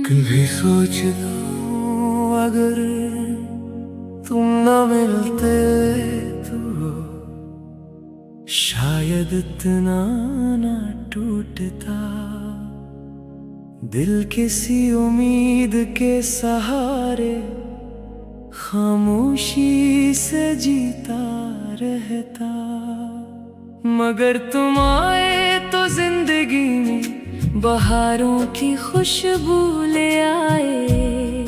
कभी सोचता हूँ अगर तुम न मिलते तो शायद इतना न टूटता दिल। किसी उम्मीद के सहारे खामोशी से जीता रहता, मगर तुम आए तो जिंदगी में बहारों की खुशबू ले आए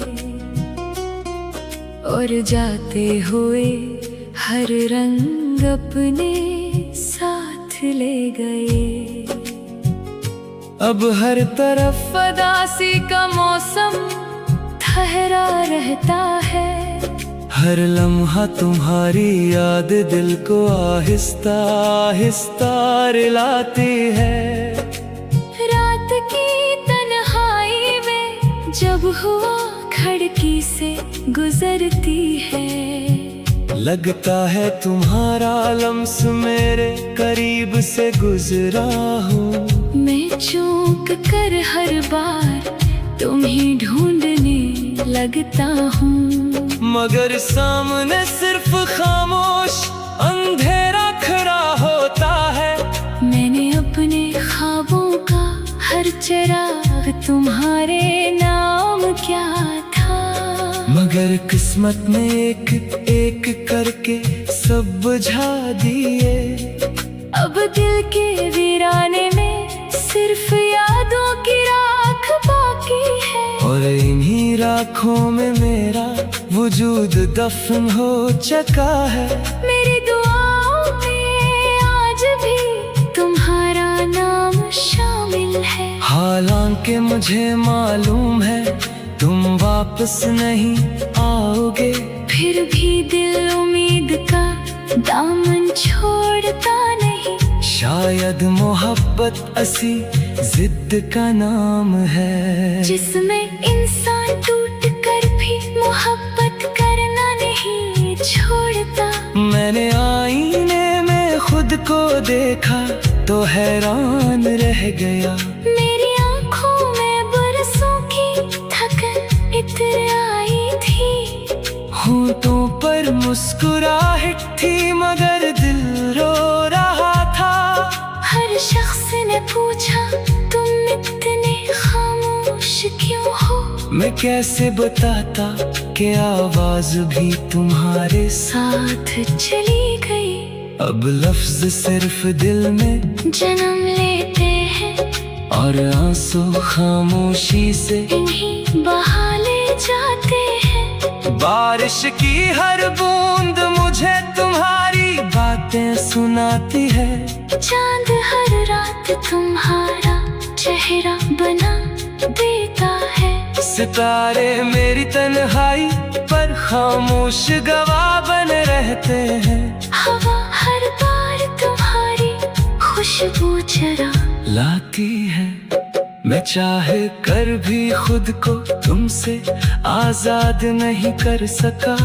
और जाते हुए हर रंग अपने साथ ले गए। अब हर तरफ उदासी का मौसम ठहरा रहता है, हर लम्हा तुम्हारी याद दिल को आहिस्ता आहिस्ता रुलाती है। रात की तन्हाई में जब हुआ खिड़की से गुजरती है, लगता है तुम्हारा लम्स मेरे करीब से गुजरा हो। मैं चूक कर हर बार तुम ही ढूंढने लगता हूँ, मगर सामने सिर्फ खामोश अंधेरा खड़ा होता है। मैंने अपने ख्वाबों का हर चिराग तुम्हारे नाम क्या था, मगर किस्मत ने एक एक करके सब बुझा दिए। अब दिल के वीराने में सिर्फ यादों की राख बाकी है, और इन्हीं राखों में मेरा वजूद दफन हो चुका है। मेरी दुआओं में आज भी तुम्हारा नाम शामिल है, हालांकि मुझे मालूम है तुम वापस नहीं आओगे। फिर भी दिल उम्मीद का दामन छोड़ता नहीं, शायद मोहब्बत असी जिद का नाम है, जिसमें इंसान टूट कर भी मोहब्बत करना नहीं छोड़ता। मैंने आईने में खुद को देखा तो हैरान रह गया, मेरी आंखों में बरसों की थकन इतर आई थी। होठों पर मुस्कुराहट थी मगर दिल रो रहा था। हर शख्स ने पूछा तुम इतने खामोश क्यों हो, मैं कैसे बताता कि आवाज भी तुम्हारे साथ चली गई। अब लफ्ज सिर्फ दिल में जन्म लेते हैं और आंसू खामोशी से इन्हीं बहा ले जाते हैं। बारिश की हर बूंद मुझे तुम्हारी बातें सुनाती है, चांद हर रात तुम्हारा चेहरा बना देता है। सितारे मेरी तन्हाई पर खामोश गवाह बन रहते हैं, हवा हर बार तुम्हारी खुशबू चरा लाती है। मैं चाहे कर भी खुद को तुमसे आजाद नहीं कर सका,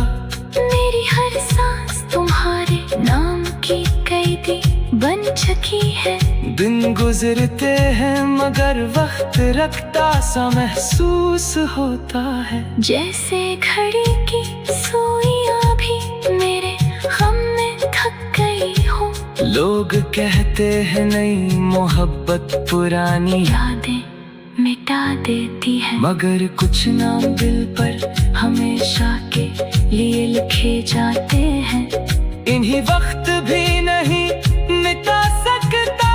मेरी हर सांस तुम्हारे नाम की कैदी बन चुकी है। दिन गुजरते हैं मगर वक्त रखता सा महसूस होता है, जैसे घड़ी की सुइयां भी मेरे गम में थक गई हो। लोग कहते हैं नई मोहब्बत पुरानी यादें मिटा देती है, मगर कुछ नाम दिल पर हमेशा के लिए लिखे जाते हैं, इन्हीं वक्त भी नहीं मिटा सकता।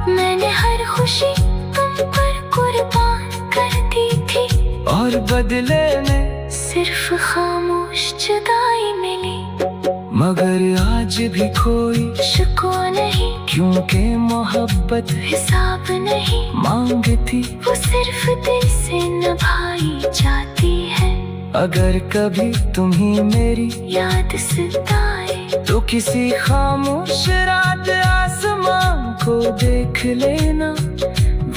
मैंने हर खुशी तुम पर कुर्बान कर दी थी, और बदले में सिर्फ खामोश जुदाई मिली, मगर आज भी कोई शिकवा नहीं, क्योंकि मोहब्बत हिसाब नहीं मांगती, वो सिर्फ दिल से निभाई जाती है। अगर कभी तुम्ही मेरी याद सताए तो किसी खामोश रात आसमान को देख लेना,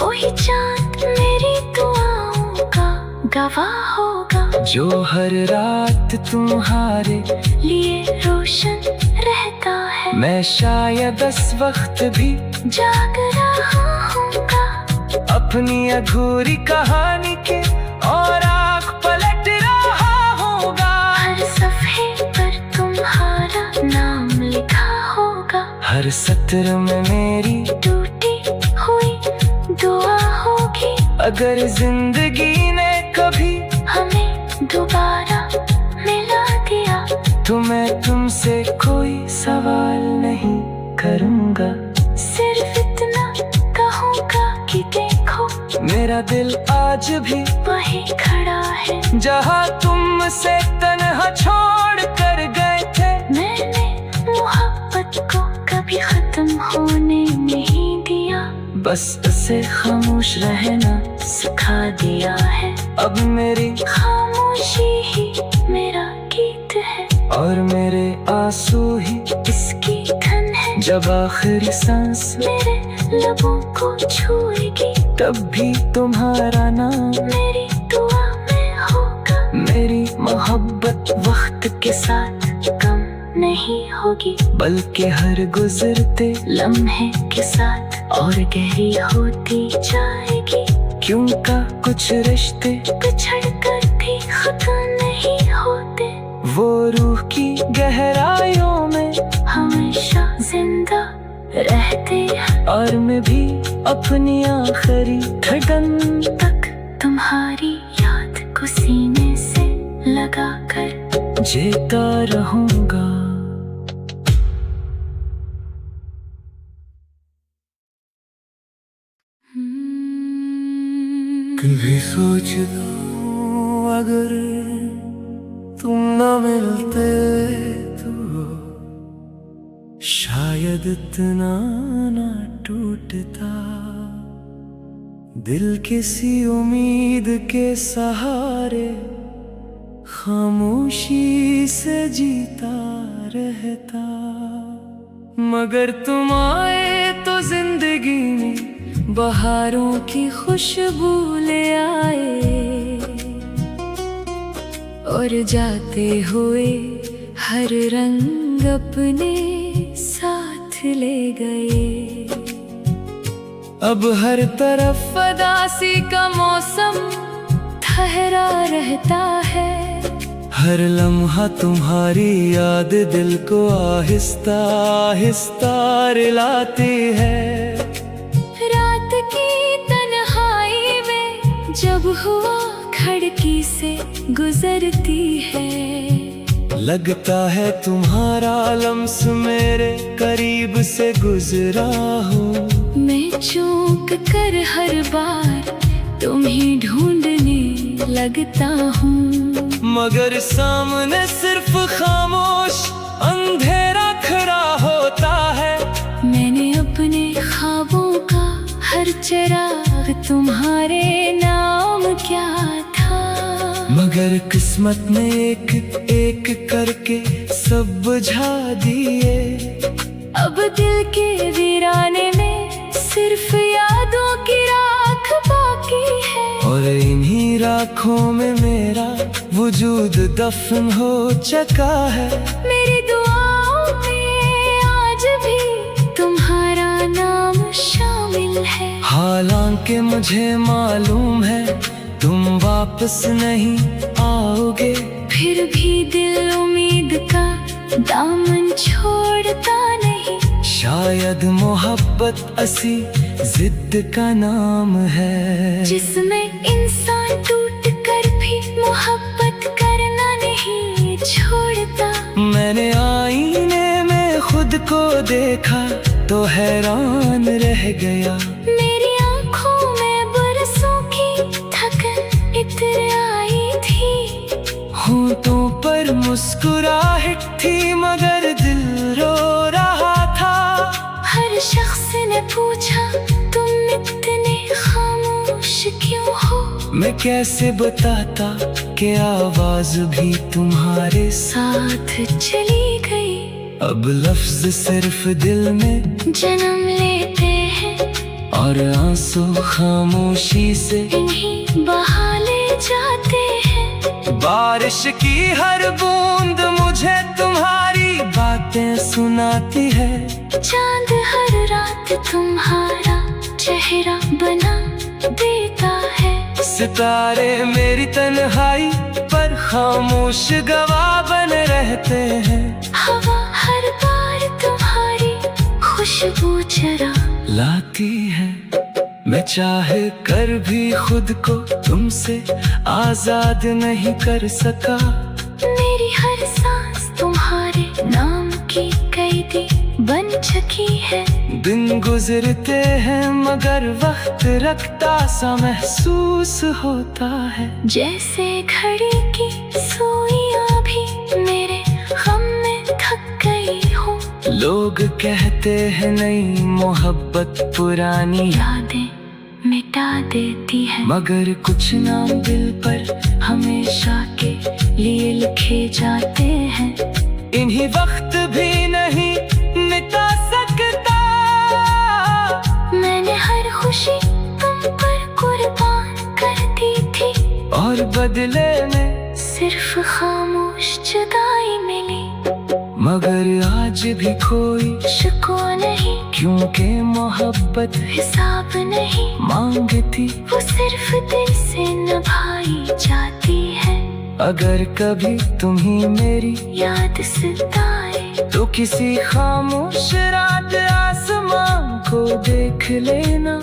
वही चांद मेरी दुआओं का गवाह होगा, जो हर रात तुम्हारे लिए रोशन रहता है। मैं शायद इस वक्त भी जाग रहा हूँगा अपनी अधूरी कहानी के और आँख पलट रहा होगा। हर सफ़े पर तुम्हारा नाम लिखा होगा। हर सत्र में मेरी टूटी हुई दुआ होगी। अगर जिंदगी ने कभी हमें दोबारा मिला दिया तो मैं तुमसे कोई सवाल नहीं करूँगा। सिर्फ इतना कहूँगा कि देखो मेरा दिल आज भी वही खड़ा है जहाँ तुमसे तन्हा छोड़ कर गए थे। मैंने मोहब्बत को कभी खत्म होने नहीं दिया, बस उसे खामोश रहना सिखा दिया है। अब मेरी खामोशी ही मेरा गीत है और मेरे आंसू ही इसकी धन है। जब आखिरी सांस मेरे लबों को छुएगी तब भी तुम्हारा नाम मेरी दुआ में होगा। मेरी मोहब्बत वक्त के साथ कम नहीं होगी, बल्कि हर गुजरते लम्हे के साथ और गहरी होती जाएगी। क्यों का कुछ रिश्ते बिछड़ कर भी खत्म नहीं होते, वो रूह की गहराइयों में हमेशा जिंदा रहते हैं। और मैं भी अपनी आखिरी धड़कन तक तुम्हारी याद को सीने से लगा कर जीता रहूंगा। कभी सोचता हूँ अगर तुम न मिलते तो शायद इतना ना टूटता। दिल किसी उम्मीद के सहारे खामोशी से जीता रहता। मगर तुम आए तो जिंदगी में बहारों की खुशबू ले आए और जाते हुए हर रंग अपने साथ ले गए। अब हर तरफ उदासी का मौसम ठहरा रहता है। हर लम्हा तुम्हारी याद दिल को आहिस्ता आहिस्ता रुलाती है। रात की तन्हाई में जब हुआ खिड़की से गुजरती है, लगता है तुम्हारा लम्स मेरे करीब से गुजरा हो। मैं चूक कर हर बार तुम्हें ढूंढने लगता हूँ, मगर सामने सिर्फ खामोश अंधेरा खड़ा होता है। मैंने अपने ख्वाबों का हर चिराग तुम्हारे नाम क्या था, मगर किस्मत ने एक एक करके सब बुझा दिए। अब दिल के वीराने में सिर्फ यादों की राख बाकी है, और इन्हीं राखों में मेरा वजूद दफन हो चुका है। मेरी दुआओं में आज भी तुम्हारा नाम शामिल है। हालांकि मुझे मालूम है तुम वापस नहीं आओगे, फिर भी दिल उम्मीद का दामन छोड़ता नहीं। शायद मोहब्बत असी जिद का नाम है, जिसमें इंसान टूट कर भी मोहब्बत करना नहीं छोड़ता। मैंने आईने में खुद को देखा तो हैरान रह गया। मेरी आंखों में बरसों की थकन इतर आई थी, होठों पर मुस्कुराहट थी मगर दिल रो रहा था। हर शख्स ने पूछा तुम इतने खामोश क्यों हो, मैं कैसे बताता कि आवाज भी तुम्हारे साथ चली गई। अब लफ्ज सिर्फ दिल में जन्म लेते हैं और आंसू खामोशी से इन्हीं बहा ले जाते हैं। बारिश की हर बूंद मुझे तुम्हारी बातें सुनाती है। चांद हर रात तुम्हारा चेहरा बना देता है। सितारे मेरी तन्हाई पर खामोश गवाह बन रहते हैं। हवा हर बार तुम्हारी खुशबू चरा लाती है। मैं चाहे कर भी खुद को तुमसे आजाद नहीं कर सका। मेरी हर सांस तुम्हारे नाम की कैदी बन चुकी है। दिन गुजरते हैं मगर वक्त रखता सा महसूस होता है। जैसे घड़ी की सुइयां भी मेरे गम में थक गई हो। लोग कहते हैं नई मोहब्बत पुरानी यादें मिटा देती है, मगर कुछ नाम दिल पर हमेशा के लिए लिखे जाते हैं। इन्हीं वक्त भी नहीं मिटा सकता। मैंने हर खुशी तुम पर कुर्बान कर दी थी, और बदले में सिर्फ खामोश जुदाई मिली। मगर आज भी कोई शिकवा नहीं, क्योंकि मोहब्बत हिसाब नहीं मांगती। वो सिर्फ दिल से निभाई जाती है। अगर कभी तुम्ही मेरी याद सताए तो किसी खामोश रात आसमान को देख लेना।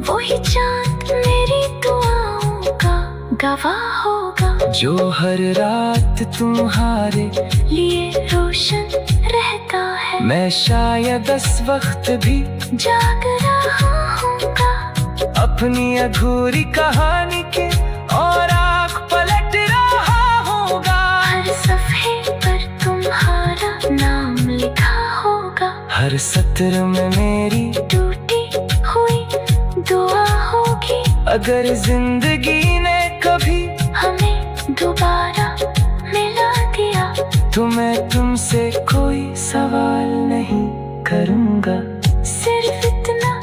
वही चांद मेरी दुआओं का गवाह होगा, जो हर रात तुम्हारे लिए रोशन रहता है। मैं शायद इस वक्त भी जाग रहा हूँगा अपनी अधूरी कहानी के और आँख पलट रहा होगा। हर सफ़े पर तुम्हारा नाम लिखा होगा। हर सत्र में मेरी टूटी हुई दुआ होगी। अगर जिंदगी ने कभी हमें दोबारा मिला दिया तो मैं तुमसे कोई सवाल नहीं करूँगा। सिर्फ इतना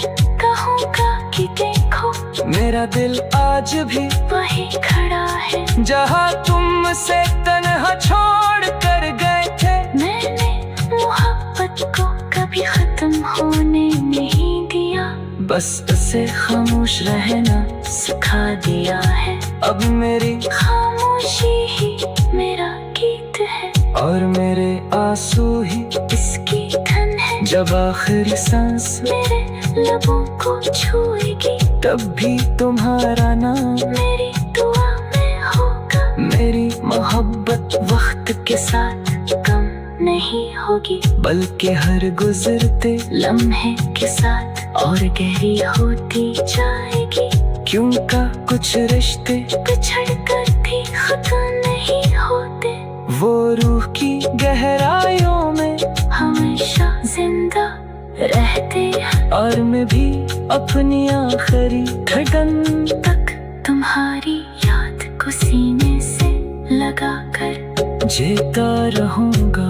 कहूँगा कि देखो मेरा दिल आज भी वही खड़ा है, जहाँ तुमसे तन्हा छोड़ कर गए थे। मैंने मोहब्बत को कभी खत्म होने नहीं दिया, बस उसे खामोश रहना सिखा दिया है। अब मेरी खामोशी ही मेरा गीत है, और मेरे आंसू ही इसकी धन है। जब आखिरी सांस मेरे लबों को छुएगी तब भी तुम्हारा नाम मेरी दुआ में होगा। मेरी मोहब्बत वक्त के साथ कम नहीं होगी, बल्कि हर गुजरते लम्हे के साथ और गहरी होती जाएगी। क्योंकि कुछ रिश्ते बिछड़ कर भी खत्म नहीं होते, वो रूह की गहराइयों में हमेशा जिंदा रहते हैं। और मैं भी अपनी आखिरी धड़कन तक तुम्हारी याद को सीने से लगा कर जीता रहूंगा।